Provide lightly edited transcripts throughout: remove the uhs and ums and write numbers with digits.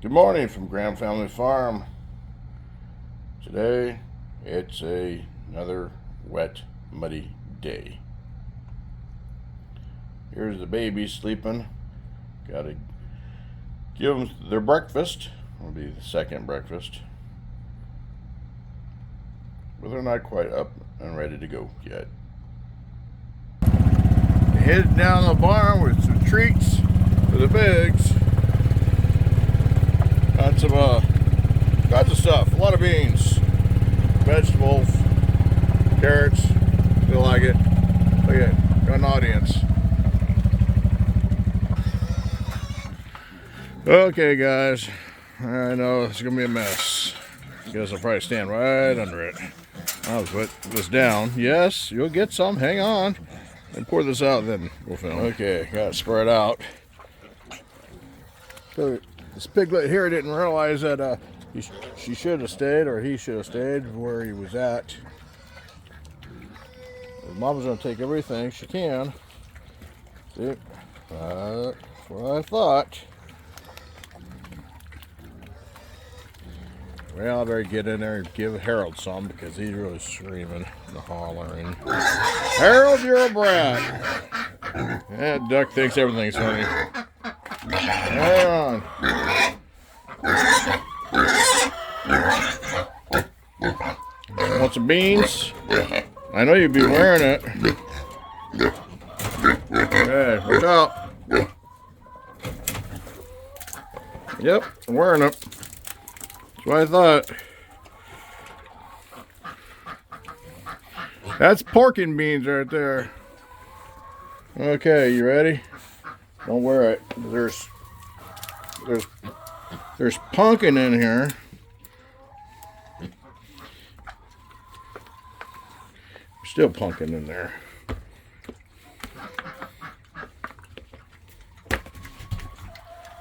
Good morning from Graham Family Farm. Today it's another wet, muddy day. Here's the babies sleeping. Gotta give them their breakfast. It'll be the second breakfast. But they're not quite up and ready to go yet. Headed down the barn with some treats for the pigs. Got some lots of stuff, a lot of beans, vegetables, carrots. They like it. Look at it, got an audience. Okay guys, I know it's gonna be a mess. Guess I'll probably stand right under it. I'll put this down. Yes, you'll get some, hang on. And pour this out, then we'll film. Okay, got it spread out. So this piglet here didn't realize that she should have stayed, or he should have stayed where he was at. Mama's gonna take everything she can. See, that's what I thought. Well, I better get in there and give Harold some because he's really screaming and hollering. Harold, you're a brat. That duck thinks everything's funny. Hang on. Want some beans? I know you'd be wearing it. Okay, watch out. Yep, I'm wearing it. That's what I thought. That's pork and beans right there. Okay, you ready? Don't wear it. There's pumpkin in here. Still pumpkin in there.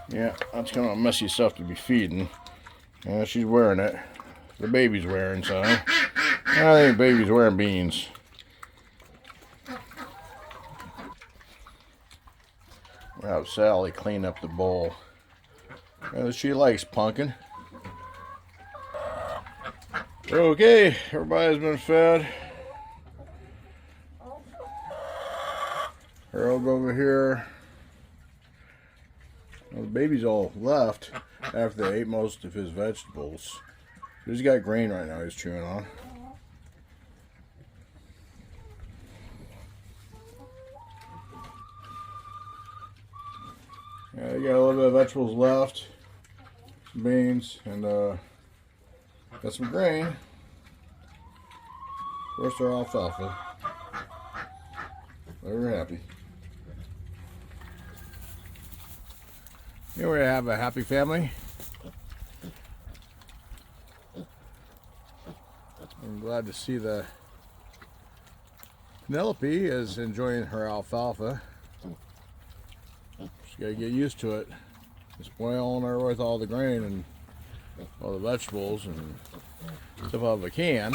Yeah, that's kind of messy stuff to be feeding. Yeah, she's wearing it. The baby's wearing some. I think baby's wearing beans. We'll have Sally clean up the bowl. She likes pumpkin. Okay, everybody's been fed. Harold over here. Well, the baby's all left after they ate most of his vegetables. He's got grain right now he's chewing on. Yeah, you got a little bit of vegetables left, some beans, and got some grain. First our alfalfa. We're happy. Here we have a happy family. I'm glad to see the Penelope is enjoying her alfalfa. She's got to get used to it. It's spoiling her with all the grain and all the vegetables and stuff out of a can.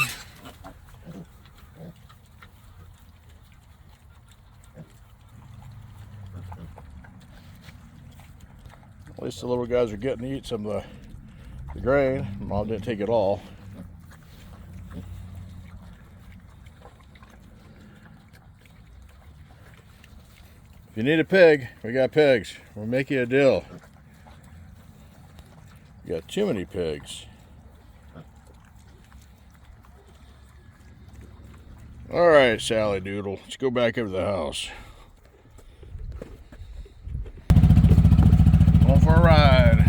At least the little guys are getting to eat some of the grain. Mom didn't take it all. If you need a pig, we got pigs. We'll make you a deal. We got too many pigs. All right, Sally Doodle, let's go back over the house. Going for a ride.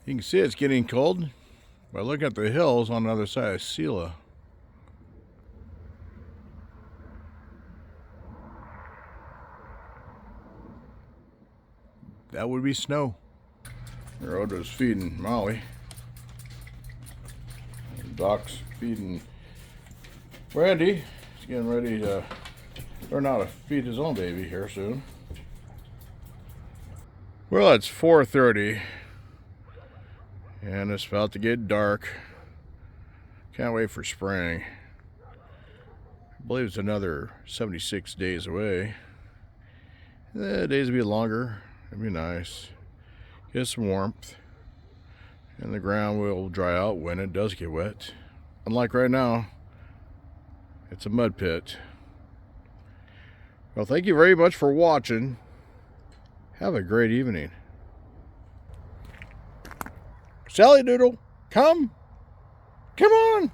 You can see it's getting cold by looking at the hills on the other side of Selah. That would be snow. Rhoda's feeding Molly. Doc's feeding Randy. He's getting ready to learn how to feed his own baby here soon. Well, it's 4:30 and it's about to get dark. Can't wait for spring. I believe it's another 76 days away. The days will be longer. It'll be nice. Get some warmth. And the ground will dry out when it does get wet. Unlike right now, it's a mud pit. Well, thank you very much for watching. Have a great evening. Sally Doodle, come on.